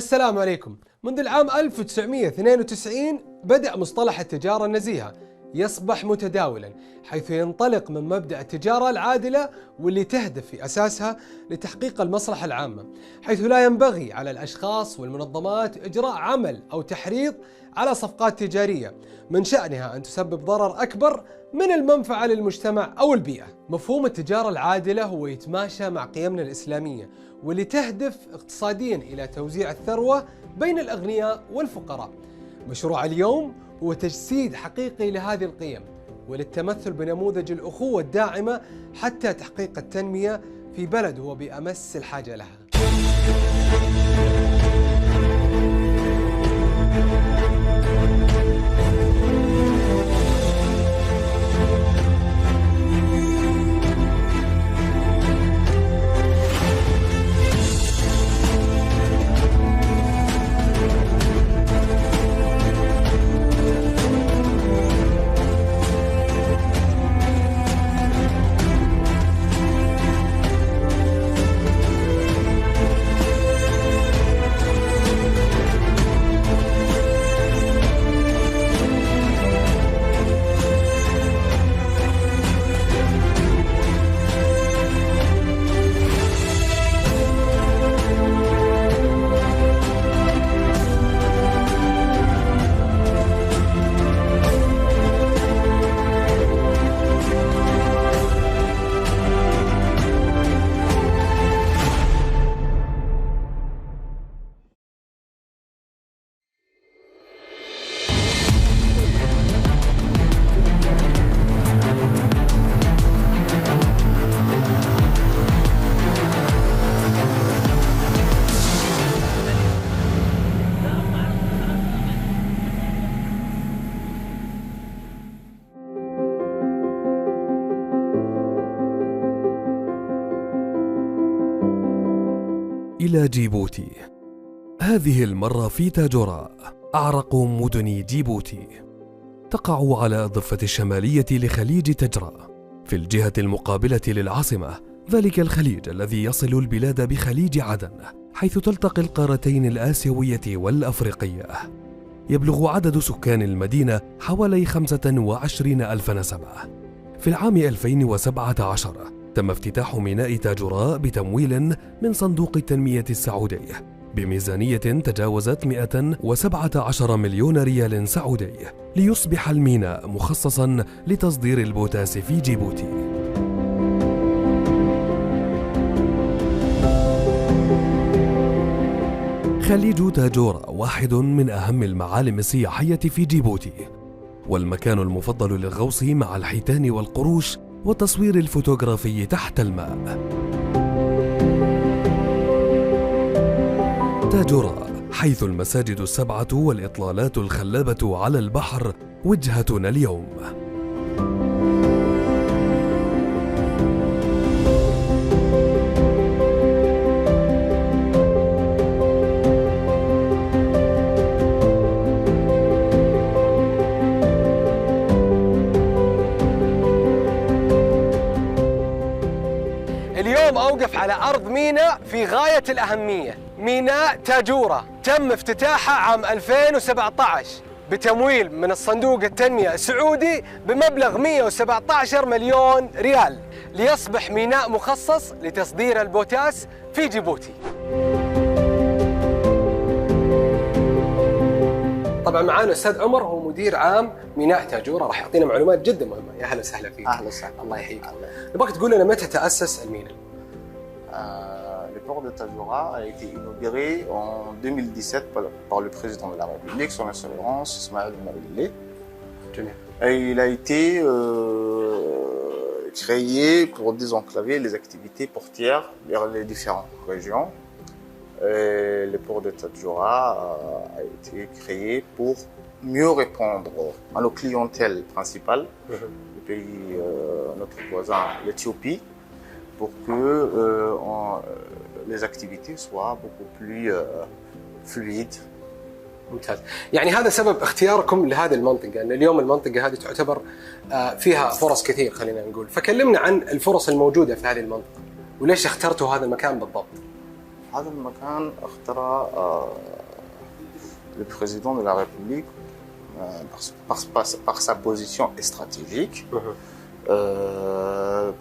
السلام عليكم. منذ العام 1992 بدأ مصطلح التجارة النزيهة يصبح متداولا، حيث ينطلق من مبدأ التجارة العادلة واللي تهدف في أساسها لتحقيق المصلحة العامة، حيث لا ينبغي على الأشخاص والمنظمات إجراء عمل أو تحريض على صفقات تجارية من شأنها أن تسبب ضرر أكبر من المنفعة للمجتمع أو البيئة. مفهوم التجارة العادلة هو يتماشى مع قيمنا الإسلامية، واللي تهدف اقتصاديا إلى توزيع الثروة بين الأغنياء والفقراء. مشروع اليوم هو تجسيد حقيقي لهذه القيم وللتمثل بنموذج الأخوة الداعمة حتى تحقيق التنمية في بلد هو بأمس الحاجة لها. إلى جيبوتي، هذه المرة في تاجوراء، أعرق مدن جيبوتي. تقع على الضفة الشمالية لخليج تجرا في الجهة المقابلة للعاصمة، ذلك الخليج الذي يصل البلاد بخليج عدن، حيث تلتقي القارتين الآسيوية والأفريقية. يبلغ عدد سكان المدينة حوالي 25 ألف نسمة. في العام 2017 تم افتتاح ميناء تاجوراء بتمويل من صندوق التنمية السعودي بميزانية تجاوزت 117 مليون ريال سعودي، ليصبح الميناء مخصصاً لتصدير البوتاس في جيبوتي. خليج تاجوراء واحد من أهم المعالم السياحية في جيبوتي، والمكان المفضل للغوص مع الحيتان والقروش والتصوير الفوتوغرافي تحت الماء. تاجوراء حيث المساجد السبعة والإطلالات الخلابة على البحر وجهتنا اليوم. اليوم أوقف على أرض ميناء في غاية الأهمية، ميناء تاجوراء. تم افتتاحه عام 2017 بتمويل من الصندوق التنمية السعودي بمبلغ 117 مليون ريال، ليصبح ميناء مخصص لتصدير البوتاس في جيبوتي. طبعا معانا أستاذ عمر، هو مدير عام ميناء تاجوراء، راح يعطينا معلومات جدا مهمة. يا أهلا وسهلا فيك. أهلا وسهلا. الله يحييك. نبغاك تقول لنا متى تأسس الميناء؟ Le port de Tadjoura a été inauguré en 2017 par le président de la République, son Excellence Ismaël Omar Guelleh. Et il a été créé pour désenclaver les activités portières vers les différentes régions. Et le port de Tadjoura a été créé pour mieux répondre à nos clientèles principales, le pays, notre voisin, l'Éthiopie, pour que les activités soient beaucoup plus fluides. ممتاز. يعني هذا سبب اختياركم لهذه المنطقة، أن اليوم المنطقة هذه تعتبر فيها فرص كثير، خلينا نقول. فكلمنا عن الفرص الموجودة في هذه المنطقة وليش اخترتوا هذا المكان بالضبط. هذا المكان اختاره le président de la République par sa position stratégique,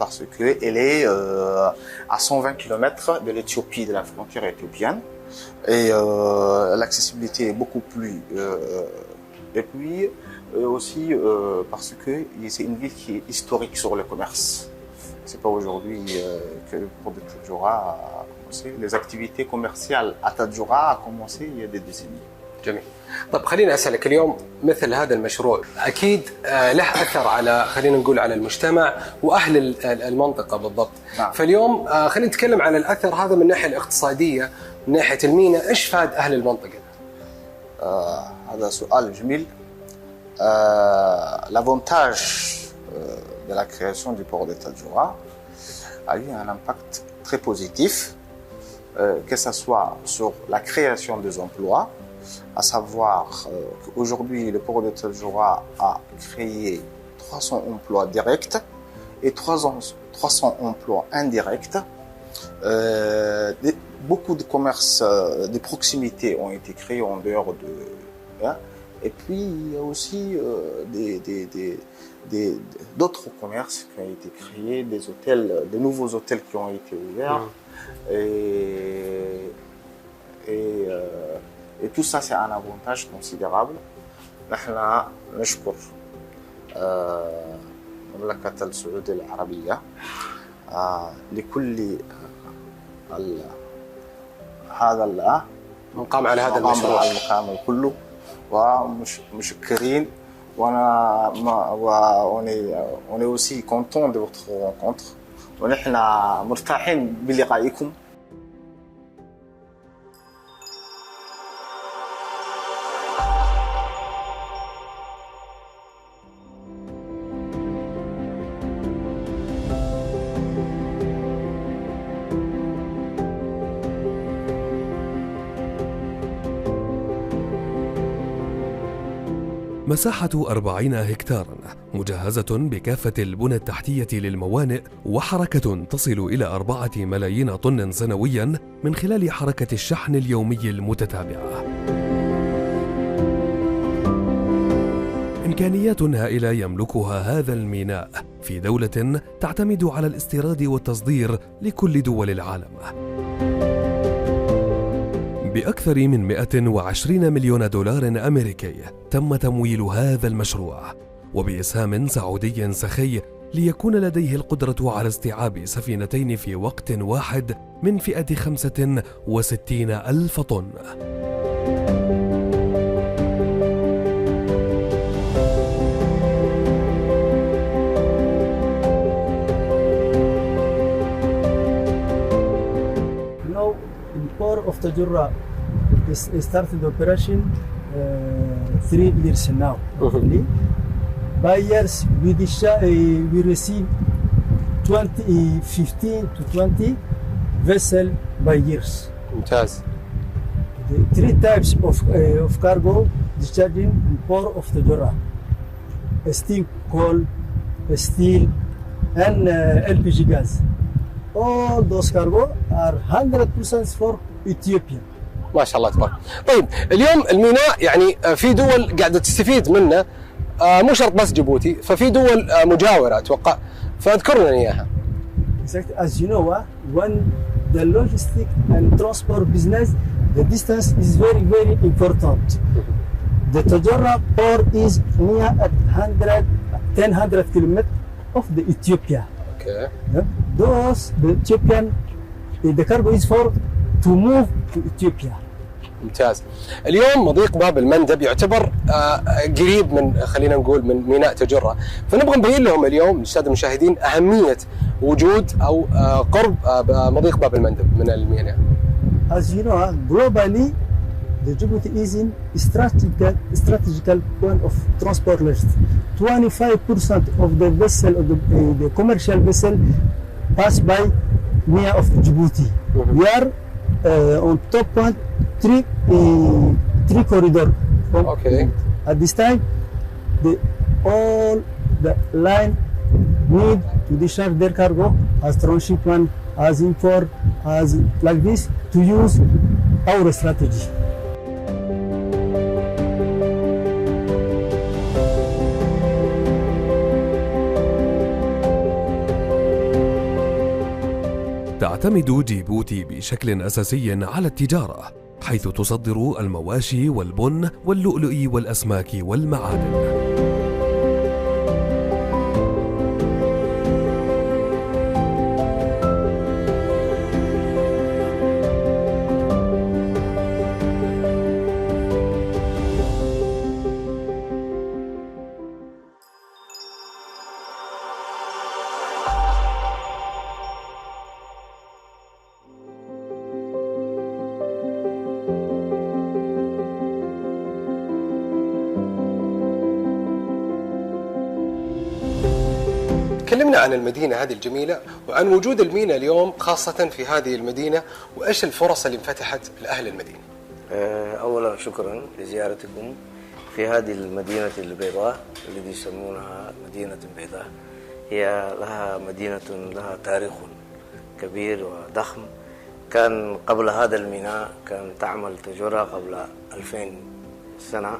parce qu'elle est à 120 km de l'Éthiopie, de la frontière éthiopienne, et l'accessibilité est beaucoup plus... et puis aussi parce que c'est une ville qui est historique sur le commerce. C'est pas aujourd'hui que le port de Tadjoura a commencé. Les activités commerciales à Tadjoura a commencé il y a des décennies. جميل. طب خليني أسألك اليوم مثل هذا المشروع أكيد له أثر على خلينا نقول على المجتمع وأهل المنطقة بالضبط. نعم. فاليوم خلينا نتكلم عن الأثر هذا من الناحية الاقتصادية من ناحية الميناء إيش فاد أهل المنطقة؟ هذا سؤال جميل. L'avantage de la création du port de Tadjoura a eu un impact très positif, que ce soit sur la création des emplois, à savoir qu'aujourd'hui le port de Tadjoura a créé 300 emplois directs et 300 emplois indirects. Beaucoup de commerces de proximité ont été créés en dehors de... Et puis il y a aussi d'autres commerces qui ont été créés, des hôtels, de nouveaux hôtels qui ont été ouverts. Et tout ça, c'est un avantage considérable. نحن نشكر مملكة السعودية العربية لكل هذا قام على هذا المشروع المقام كله ومشكرين. on est aussi content de votre rencontre ونحن مرتاحين بلقائكم. مساحة 40 هكتارا مجهزة بكافة البنى التحتية للموانئ وحركة تصل إلى 4 ملايين طن سنويا من خلال حركة الشحن اليومي المتتابعة. إمكانيات هائلة يملكها هذا الميناء في دولة تعتمد على الاستيراد والتصدير لكل دول العالم. بأكثر من 120 مليون دولار أمريكي تم تمويل هذا المشروع وبإسهام سعودي سخي ليكون لديه القدرة على استيعاب سفينتين في وقت واحد من فئة 65,000 طن. Port of Tadjoura started the operation 3 years now. By years, we receive 15 to 20 vessels by years. ممتاز. The 3 types of cargo discharging in port of Tadjoura: steam coal, steel, and LPG gas. All those cargo are 100% for Ethiopia. ما شاء الله تبارك. طيب اليوم الميناء يعني في دول قاعدة تستفيد منه مو شرط بس جيبوتي، ففي دول مجاورة أتوقع، فاذكر لنا إياها. Exactly. As you know, when the logistic and transport business, the distance is very, very important. The Tadjoura port is near 100 kilometers of the Ethiopia. Okay. Those the Ethiopian, the cargo is for to move to Ethiopia. ممتاز. اليوم مضيق باب المندب يعتبر قريب من خلينا نقول من ميناء تجرة، فنبغى نبين لهم اليوم للسادة المشاهدين أهمية وجود أو قرب مضيق باب المندب من الميناء. As you know, globally, the Djibouti is in strategical point of transport list. 25% of the vessel, of the commercial vessel, pass by near of Djibouti. We are on top one, three corridor. Okay. At this time, all the line need to discharge their cargo as transshipment, as import, as like this to use our strategy. تعتمد جيبوتي بشكل أساسي على التجارة، حيث تصدر المواشي والبن واللؤلؤ والأسماك والمعادن. تكلمنا عن المدينة هذه الجميلة وعن وجود الميناء اليوم خاصة في هذه المدينة، وإيش الفرص اللي انفتحت لأهل المدينة. أولا شكرا لزيارتكم في هذه المدينة البيضاء التي يسمونها مدينة بيضاء. هي مدينة لها تاريخ كبير وضخم. كان قبل هذا الميناء كان تعمل تجارة قبل 2000 سنة،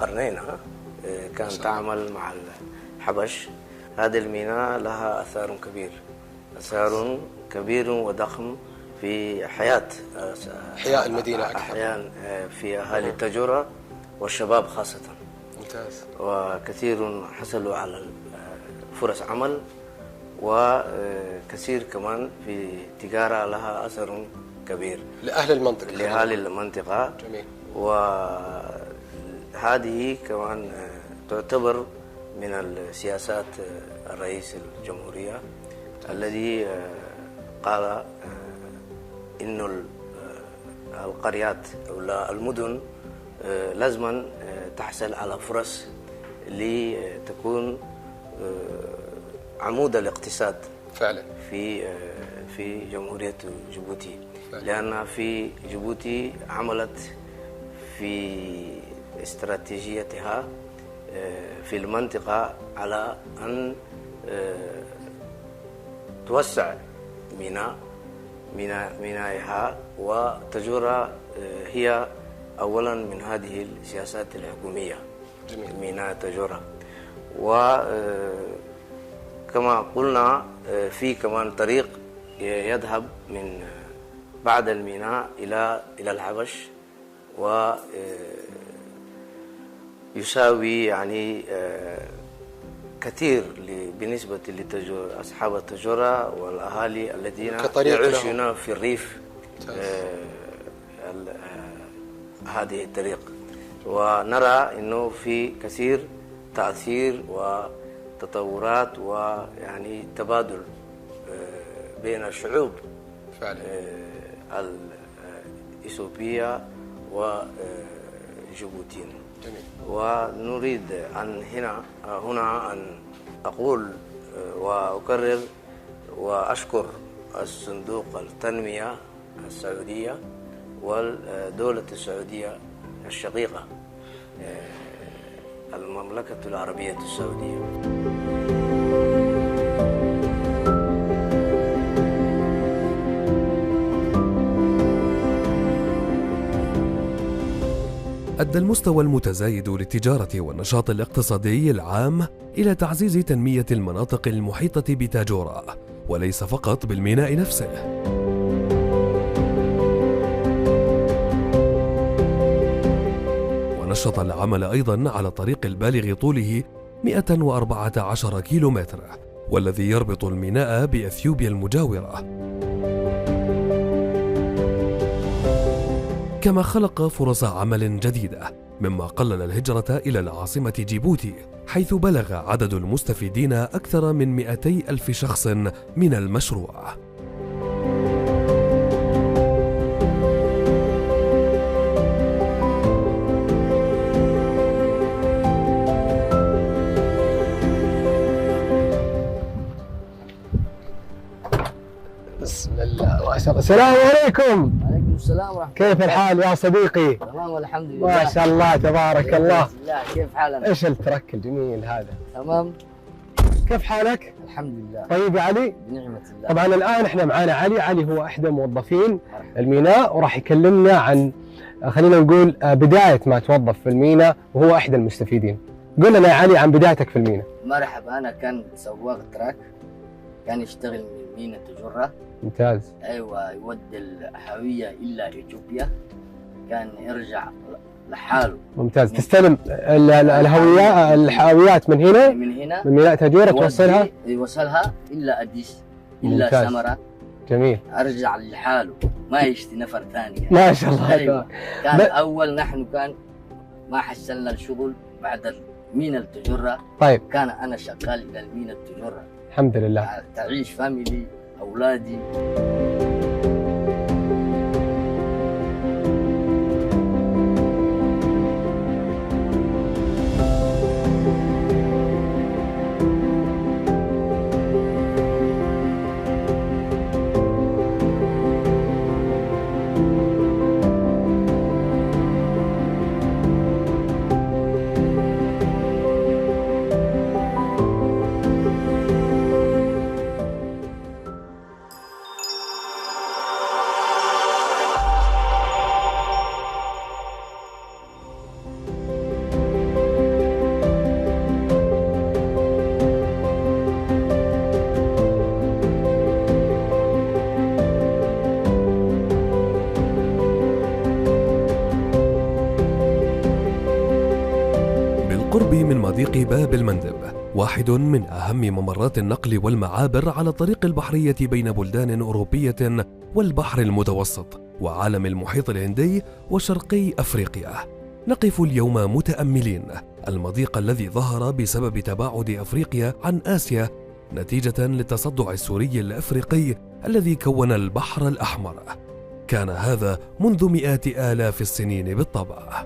قرنين كان تعمل مع الحبش. هذا الميناء لها أثار كبير وضخم في حياة المدينة أكثر، أحياء في أهالي التجارة والشباب خاصة. ممتاز. وكثير حصلوا على فرص عمل، وكثير كمان في تجارة لها أثر كبير لأهل المنطقة. جميل. وهذه كمان تعتبر من السياسات الرئيس الجمهورية الذي قال إنه القريات أو المدن لازم تحصل على فرص لتكون عمود الاقتصاد فعلا في جمهورية جيبوتي. لأن في جيبوتي عملت في استراتيجيتها في المنطقة على أن توسع مينائها وتجارة. هي أولا من هذه السياسات الحكومية. جميل. ميناء تجارة. وكما قلنا في كمان طريق يذهب من بعد الميناء إلى الحبش، ويساوي يعني كثير بالنسبة لأصحاب التجارة والأهالي الذين يعيشون في الريف. هذه الطريق، ونرى أنه في كثير تأثير وتطورات ويعني تبادل بين الشعوب فعلا الإثيوبية وجيبوتين. جميل. ونريد أن هنا أن أقول وأكرر وأشكر الصندوق التنمية السعودية والدولة السعودية الشقيقة المملكة العربية السعودية. أدى المستوى المتزايد للتجارة والنشاط الاقتصادي العام إلى تعزيز تنمية المناطق المحيطة بتاجورا، وليس فقط بالميناء نفسه. ونشط العمل أيضاً على الطريق البالغ طوله 114 كيلومتر، والذي يربط الميناء بأثيوبيا المجاورة، كما خلق فرص عمل جديدة، مما قلل الهجرة إلى العاصمة جيبوتي، حيث بلغ عدد المستفيدين أكثر من 200,000 شخص من المشروع. بسم الله ما شاء الله. السلام عليكم. وعليكم السلام ورحمة الله. كيف الحال يا صديقي؟ تمام والحمد لله. ما شاء الله تبارك الله. كيف حالك؟ ايش الترك الجميل هذا؟ تمام. كيف حالك؟ الحمد لله. طيب يا علي؟ بنعمة الله. طبعا الآن احنا معانا علي هو أحد موظفين الميناء، وراح يكلمنا عن خلينا نقول بداية ما توظف في الميناء، وهو أحد المستفيدين. قل لنا يا علي عن بدايتك في الميناء. مرحبا، أنا كان سواق تراك، كان يشتغل من ميناء تجرة. ممتاز. أيوة، يودي الهوية إلى إثيوبيا، كان يرجع لحاله. ممتاز. تستلم الحاويات من هنا من ميناء تجرة يوصلها إلا أديس إلا سمرة. جميل. أرجع لحاله، ما يشتي نفر ثاني. ما شاء الله. أيوة. كان أول نحن كان ما حصلنا الشغل بعد ميناء التجرة. طيب. كان أنا شغال إلى الميناء التجرة. الحمد لله. تعيش فاميلي، أولادي. بالقرب من مضيق باب المندب، واحد من أهم ممرات النقل والمعابر على الطريق البحرية بين بلدان أوروبية والبحر المتوسط وعالم المحيط الهندي وشرقي أفريقيا. نقف اليوم متأملين المضيق الذي ظهر بسبب تباعد أفريقيا عن آسيا نتيجة للتصدع السوري الأفريقي الذي كون البحر الأحمر. كان هذا منذ مئات آلاف السنين بالطبع.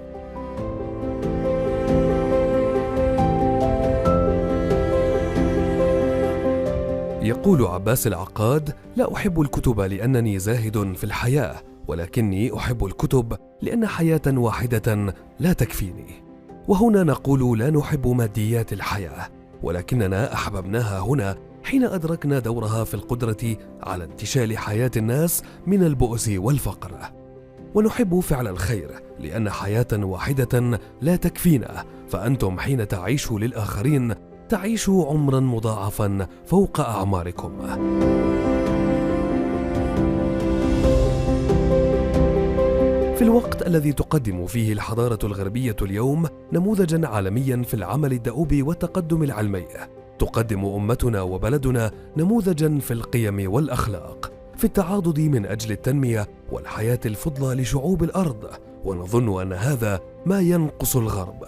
يقول عباس العقاد: لا أحب الكتب لأنني زاهد في الحياة، ولكني أحب الكتب لأن حياة واحدة لا تكفيني. وهنا نقول لا نحب ماديات الحياة، ولكننا أحببناها هنا حين أدركنا دورها في القدرة على انتشال حياة الناس من البؤس والفقر. ونحب فعل الخير لأن حياة واحدة لا تكفينا، فأنتم حين تعيشوا للآخرين تعيشوا عمرا مضاعفا فوق أعماركم. في الوقت الذي تقدم فيه الحضارة الغربية اليوم نموذجا عالميا في العمل الدؤوب والتقدم العلمي، تقدم أمتنا وبلدنا نموذجا في القيم والأخلاق، في التعاضد من أجل التنمية والحياة الفضلى لشعوب الأرض، ونظن أن هذا ما ينقص الغرب.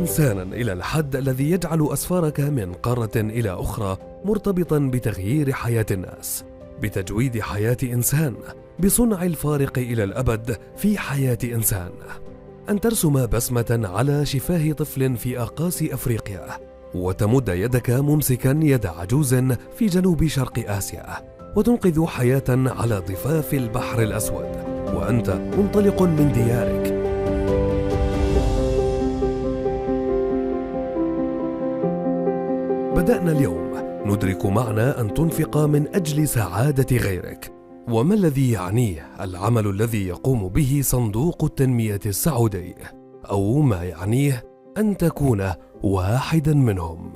إنسانا إلى الحد الذي يجعل أسفارك من قارة إلى أخرى مرتبطا بتغيير حياة الناس، بتجويد حياة إنسان، بصنع الفارق إلى الأبد في حياة إنسان. أن ترسم بسمة على شفاه طفل في أقاصي أفريقيا، وتمد يدك ممسكا يد عجوز في جنوب شرق آسيا، وتنقذ حياة على ضفاف البحر الأسود وأنت منطلق من ديارك. بدأنا اليوم ندرك معنى أن تنفق من أجل سعادة غيرك، وما الذي يعنيه العمل الذي يقوم به صندوق التنمية السعودي، أو ما يعنيه أن تكون واحدا منهم.